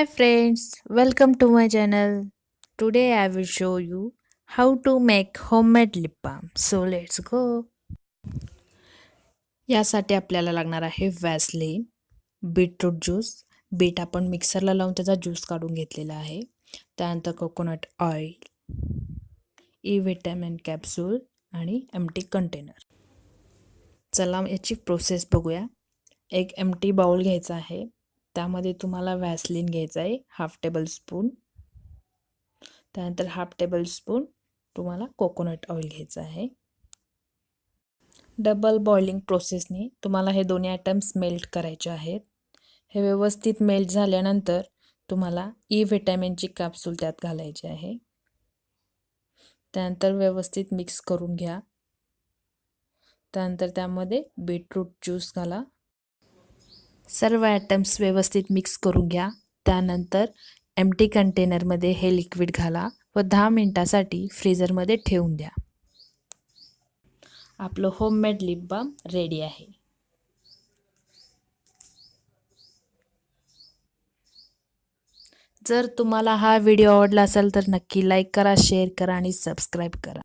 Hi friends, welcome to my channel. Today I will show you how to make homemade lip balm. So let's go. यासाठी आपल्याला लागणार आहे Vaseline, beetroot juice. Bit आपण मिक्सरला लावून त्याचा ज्यूस काढून घेतलेला आहे. त्यानंतर coconut oil, E vitamin capsule आणि एम्प्टी कंटेनर. चला याची प्रोसेस बघूया. एक एम्प्टी बाउल घ्यायचा आहे. त्यामध्ये तुम्हाला व्हॅसलीन घ्यायचं आहे हाफ टेबल स्पून. त्यानंतर हाफ टेबल स्पून तुम्हाला कोकोनट ऑइल घ्यायचं आहे. डबल बॉइलिंग प्रोसेसने तुम्हाला हे दोन्ही आयटम्स मेल्ट करायचे आहेत. हे व्यवस्थित मेल्ट झाल्यानंतर तुम्हाला ई व्हिटॅमिनची कॅप्सूल त्यात घालायची आहे. त्यानंतर व्यवस्थित मिक्स करून घ्या. त्यानंतर त्यामध्ये बीटरूट ज्यूस घाला. सर्व आयटम्स व्यवस्थित मिक्स करून घ्या. त्यानंतर एम्प्टी कंटेनरमध्ये हे लिक्विड घाला व 10 मिनिटासाठी फ्रीझरमध्ये ठेवून द्या. आपलं होममेड लिप बाम रेडी आहे. जर तुम्हाला हा व्हिडिओ आवडला असेल तर नक्की लाईक करा, शेअर करा आणि सबस्क्राईब करा.